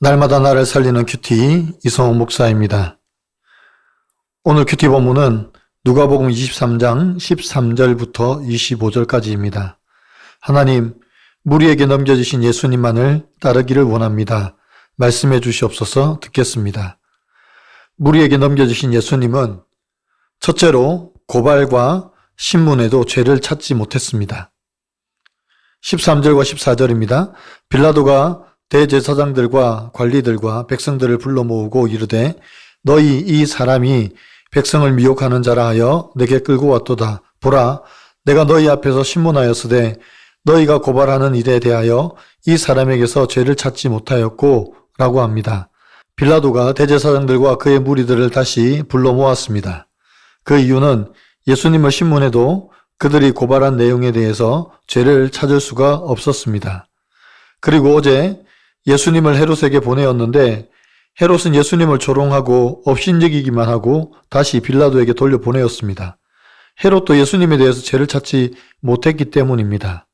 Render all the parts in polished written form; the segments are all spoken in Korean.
날마다 나를 살리는 큐티 이성호 목사입니다. 오늘 큐티 본문은 누가복음 23장 13절부터 25절까지입니다. 하나님, 무리에게 넘겨주신 예수님만을 따르기를 원합니다. 말씀해 주시옵소서. 듣겠습니다. 무리에게 넘겨주신 예수님은 첫째로 고발과 신문에도 죄를 찾지 못했습니다. 13절과 14절입니다. 빌라도가 대제사장들과 관리들과 백성들을 불러 모으고 이르되 너희 이 사람이 백성을 미혹하는 자라 하여 내게 끌고 왔도다. 보라, 내가 너희 앞에서 신문하였으되 너희가 고발하는 일에 대하여 이 사람에게서 죄를 찾지 못하였고 라고 합니다. 빌라도가 대제사장들과 그의 무리들을 다시 불러 모았습니다. 그 이유는 예수님을 신문해도 그들이 고발한 내용에 대해서 죄를 찾을 수가 없었습니다. 그리고 어제 예수님을 헤롯에게 보내었는데 헤롯은 예수님을 조롱하고 업신여기기만 하고 다시 빌라도에게 돌려보내었습니다. 헤롯도 예수님에 대해서 죄를 찾지 못했기 때문입니다.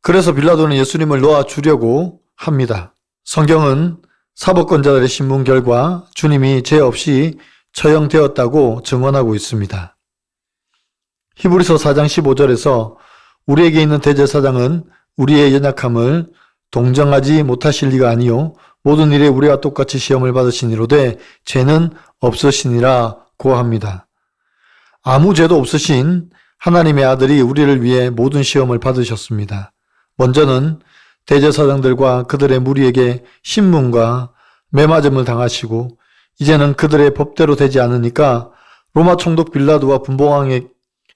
그래서 빌라도는 예수님을 놓아주려고 합니다. 성경은 사법권자들의 신문 결과 주님이 죄 없이 처형되었다고 증언하고 있습니다. 히브리서 4장 15절에서 우리에게 있는 대제사장은 우리의 연약함을 동정하지 못하실 리가 아니요 모든 일에 우리와 똑같이 시험을 받으시니로되 죄는 없으시니라 고합니다. 아무 죄도 없으신 하나님의 아들이 우리를 위해 모든 시험을 받으셨습니다. 먼저는 대제사장들과 그들의 무리에게 신문과 매맞음을 당하시고 이제는 그들의 법대로 되지 않으니까 로마 총독 빌라도와 분봉왕의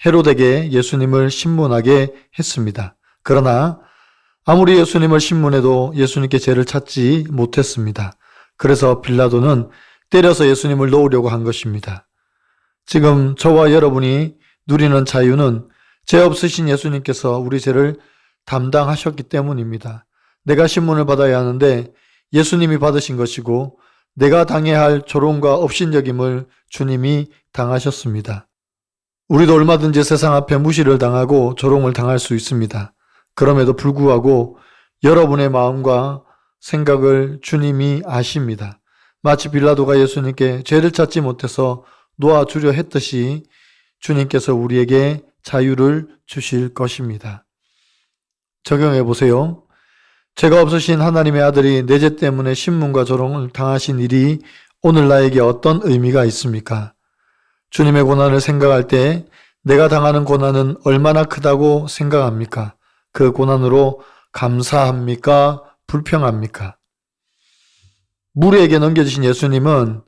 헤롯에게 예수님을 신문하게 했습니다. 그러나 아무리 예수님을 신문해도 예수님께 죄를 찾지 못했습니다. 그래서 빌라도는 때려서 예수님을 놓으려고 한 것입니다. 지금 저와 여러분이 누리는 자유는 죄 없으신 예수님께서 우리 죄를 담당하셨기 때문입니다. 내가 신문을 받아야 하는데 예수님이 받으신 것이고 내가 당해야 할 조롱과 업신여김을 주님이 당하셨습니다. 우리도 얼마든지 세상 앞에 무시를 당하고 조롱을 당할 수 있습니다. 그럼에도 불구하고 여러분의 마음과 생각을 주님이 아십니다. 마치 빌라도가 예수님께 죄를 찾지 못해서 놓아주려 했듯이 주님께서 우리에게 자유를 주실 것입니다. 적용해 보세요. 죄가 없으신 하나님의 아들이 내 죄 때문에 신문과 조롱을 당하신 일이 오늘 나에게 어떤 의미가 있습니까? 주님의 고난을 생각할 때 내가 당하는 고난은 얼마나 크다고 생각합니까? 그 고난으로 감사합니까? 불평합니까? 무리에게 넘겨주신 예수님은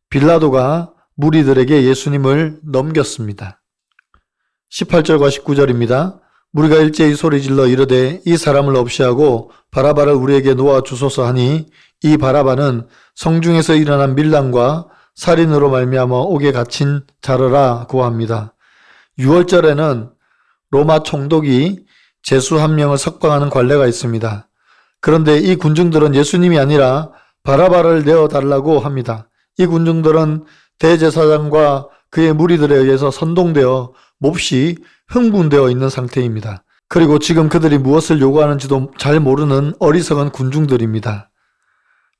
빌라도가 무리들에게 예수님을 넘겼습니다. 18절과 19절입니다. 무리가 일제히 소리질러 이르되 이 사람을 없이하고 바라바를 우리에게 놓아주소서 하니 이 바라바는 성중에서 일어난 밀란과 살인으로 말미암아 옥에 갇힌 자러라 고합니다. 6월절에는 로마 총독이 죄수 한 명을 석방하는 관례가 있습니다. 그런데 이 군중들은 예수님이 아니라 바라바를 내어달라고 합니다. 이 군중들은 대제사장과 그의 무리들에 의해서 선동되어 몹시 흥분되어 있는 상태입니다. 그리고 지금 그들이 무엇을 요구하는지도 잘 모르는 어리석은 군중들입니다.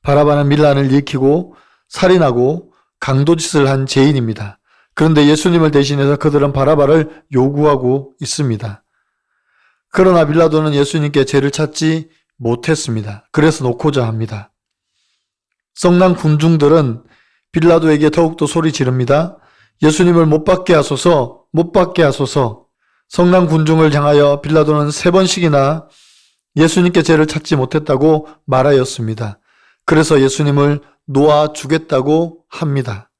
바라바는 밀란을 일으키고 살인하고 강도짓을 한 죄인입니다. 그런데 예수님을 대신해서 그들은 바라바를 요구하고 있습니다. 그러나 빌라도는 예수님께 죄를 찾지 못했습니다. 그래서 놓고자 합니다. 성난 군중들은 빌라도에게 더욱더 소리 지릅니다. 예수님을 못 받게 하소서, 못 받게 하소서. 성난 군중을 향하여 빌라도는 3번씩이나 예수님께 죄를 찾지 못했다고 말하였습니다. 그래서 예수님을 놓아주겠다고 합니다.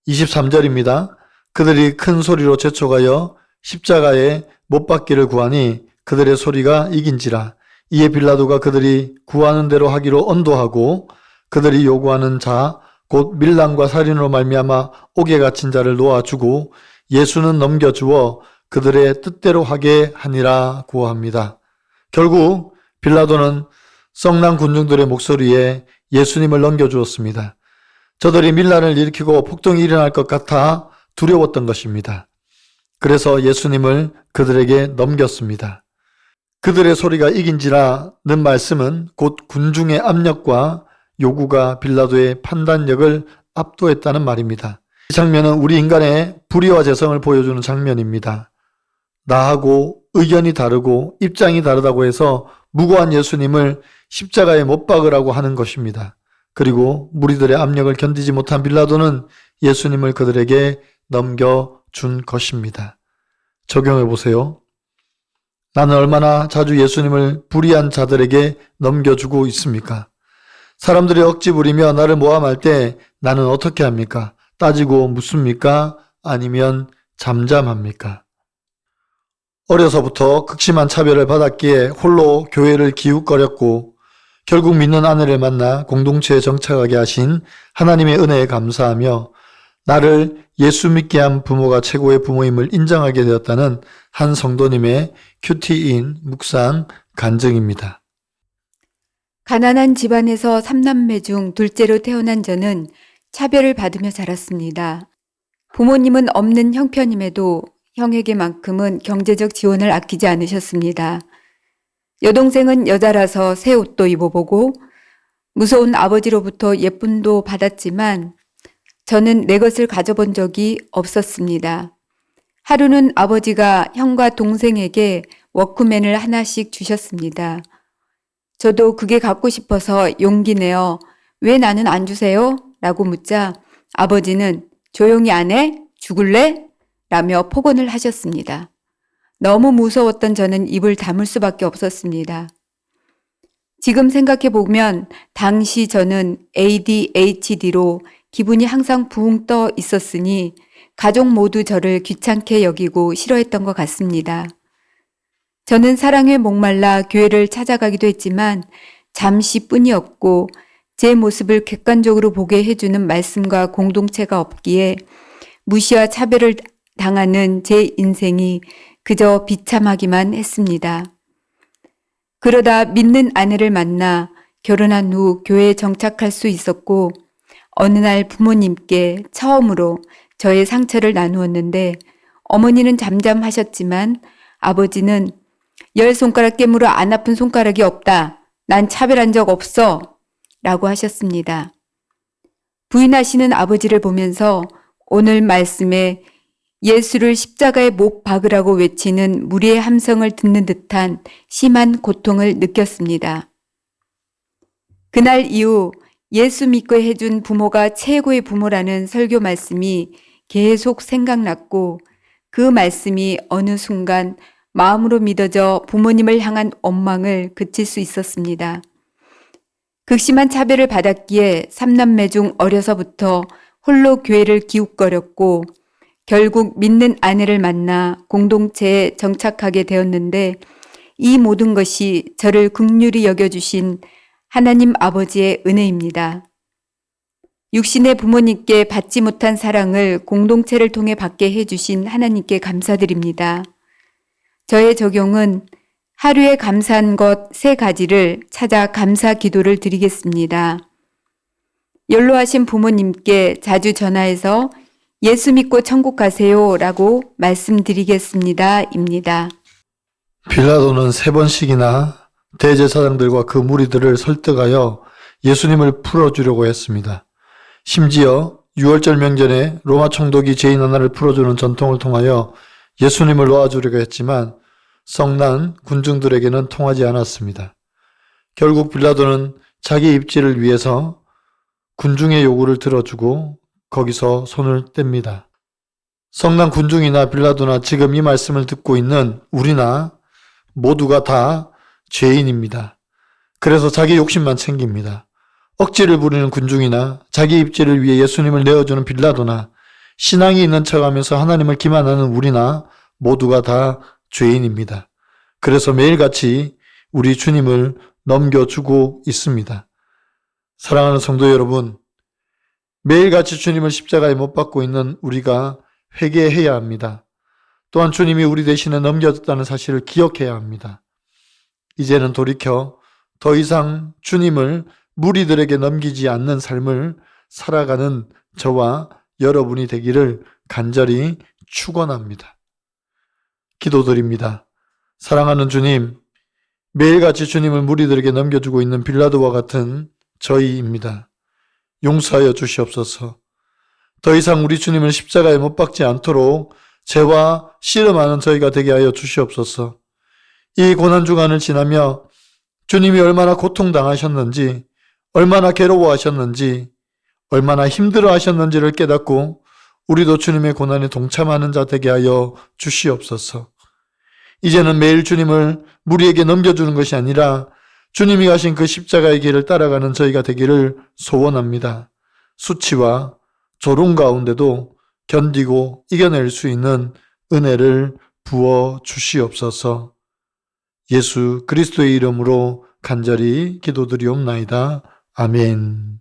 23절입니다. 그들이 큰 소리로 재촉하여 십자가에 못 박기를 구하니 그들의 소리가 이긴지라. 이에 빌라도가 그들이 구하는 대로 하기로 언도하고 그들이 요구하는 자 곧 밀란과 살인으로 말미암아 옥에 갇힌 자를 놓아주고 예수는 넘겨주어 그들의 뜻대로 하게 하니라 고합니다. 결국 빌라도는 성난 군중들의 목소리에 예수님을 넘겨주었습니다. 저들이 밀란을 일으키고 폭동이 일어날 것 같아 두려웠던 것입니다. 그래서 예수님을 그들에게 넘겼습니다. 그들의 소리가 이긴지라는 말씀은 곧 군중의 압력과 요구가 빌라도의 판단력을 압도했다는 말입니다. 이 장면은 우리 인간의 불의와 재성을 보여주는 장면입니다. 나하고 의견이 다르고 입장이 다르다고 해서 무고한 예수님을 십자가에 못 박으라고 하는 것입니다. 그리고 무리들의 압력을 견디지 못한 빌라도는 예수님을 그들에게 넘겨준 것입니다. 적용해 보세요. 나는 얼마나 자주 예수님을 불의한 자들에게 넘겨주고 있습니까? 사람들이 억지 부리며 나를 모함할 때 나는 어떻게 합니까? 따지고 묻습니까? 아니면 잠잠합니까? 어려서부터 극심한 차별을 받았기에 홀로 교회를 기웃거렸고 결국 믿는 아내를 만나 공동체에 정착하게 하신 하나님의 은혜에 감사하며 나를 예수 믿게 한 부모가 최고의 부모임을 인정하게 되었다는 한 성도님의 큐티인 묵상 간증입니다. 가난한 집안에서 3남매 중 둘째로 태어난 저는 차별을 받으며 자랐습니다. 부모님은 없는 형편임에도 형에게만큼은 경제적 지원을 아끼지 않으셨습니다. 여동생은 여자라서 새 옷도 입어보고 무서운 아버지로부터 예쁨도 받았지만 저는 내 것을 가져본 적이 없었습니다. 하루는 아버지가 형과 동생에게 워크맨을 하나씩 주셨습니다. 저도 그게 갖고 싶어서 용기 내어 왜 나는 안 주세요? 라고 묻자 아버지는 조용히 안 해? 죽을래? 라며 폭언을 하셨습니다. 너무 무서웠던 저는 입을 다물 수밖에 없었습니다. 지금 생각해 보면 당시 저는 ADHD로 기분이 항상 붕 떠 있었으니 가족 모두 저를 귀찮게 여기고 싫어했던 것 같습니다. 저는 사랑에 목말라 교회를 찾아가기도 했지만 잠시뿐이었고 제 모습을 객관적으로 보게 해주는 말씀과 공동체가 없기에 무시와 차별을 당하는 제 인생이 그저 비참하기만 했습니다. 그러다 믿는 아내를 만나 결혼한 후 교회에 정착할 수 있었고 어느 날 부모님께 처음으로 저의 상처를 나누었는데 어머니는 잠잠하셨지만 아버지는 10손가락 깨물어 안 아픈 손가락이 없다. 난 차별한 적 없어. 라고 하셨습니다. 부인하시는 아버지를 보면서 오늘 말씀에 예수를 십자가에 못 박으라고 외치는 무리의 함성을 듣는 듯한 심한 고통을 느꼈습니다. 그날 이후 예수 믿고 해준 부모가 최고의 부모라는 설교 말씀이 계속 생각났고 그 말씀이 어느 순간 마음으로 믿어져 부모님을 향한 원망을 그칠 수 있었습니다. 극심한 차별을 받았기에 3남매 중 어려서부터 홀로 교회를 기웃거렸고 결국 믿는 아내를 만나 공동체에 정착하게 되었는데 이 모든 것이 저를 긍휼히 여겨주신 하나님 아버지의 은혜입니다. 육신의 부모님께 받지 못한 사랑을 공동체를 통해 받게 해주신 하나님께 감사드립니다. 저의 적용은 하루에 감사한 것 3가지를 찾아 감사 기도를 드리겠습니다. 연로하신 부모님께 자주 전화해서 예수 믿고 천국 가세요 라고 말씀드리겠습니다. 입니다. 빌라도는 3번씩이나 대제사장들과 그 무리들을 설득하여 예수님을 풀어주려고 했습니다. 심지어 6월절 명절에 로마 총독이 죄인 하나를 풀어주는 전통을 통하여 예수님을 놓아주려고 했지만 성난 군중들에게는 통하지 않았습니다. 결국 빌라도는 자기 입지를 위해서 군중의 요구를 들어주고 거기서 손을 뗍니다. 성난 군중이나 빌라도나 지금 이 말씀을 듣고 있는 우리나 모두가 다 죄인입니다. 그래서 자기 욕심만 챙깁니다. 억지를 부리는 군중이나 자기 입지를 위해 예수님을 내어주는 빌라도나 신앙이 있는 척하면서 하나님을 기만하는 우리나 모두가 다 죄인입니다. 그래서 매일같이 우리 주님을 넘겨주고 있습니다. 사랑하는 성도 여러분, 매일같이 주님을 십자가에 못 박고 있는 우리가 회개해야 합니다. 또한 주님이 우리 대신에 넘겨줬다는 사실을 기억해야 합니다. 이제는 돌이켜 더 이상 주님을 무리들에게 넘기지 않는 삶을 살아가는 저와 여러분이 되기를 간절히 축원합니다. 기도드립니다. 사랑하는 주님, 매일같이 주님을 무리들에게 넘겨주고 있는 빌라도와 같은 저희입니다. 용서하여 주시옵소서. 더 이상 우리 주님을 십자가에 못 박지 않도록 죄와 씨름하는 저희가 되게 하여 주시옵소서. 이 고난주간을 지나며 주님이 얼마나 고통당하셨는지, 얼마나 괴로워하셨는지, 얼마나 힘들어하셨는지를 깨닫고 우리도 주님의 고난에 동참하는 자 되게 하여 주시옵소서. 이제는 매일 주님을 무리에게 넘겨주는 것이 아니라 주님이 가신 그 십자가의 길을 따라가는 저희가 되기를 소원합니다. 수치와 조롱 가운데도 견디고 이겨낼 수 있는 은혜를 부어 주시옵소서. 예수 그리스도의 이름으로 간절히 기도드리옵나이다. 아멘.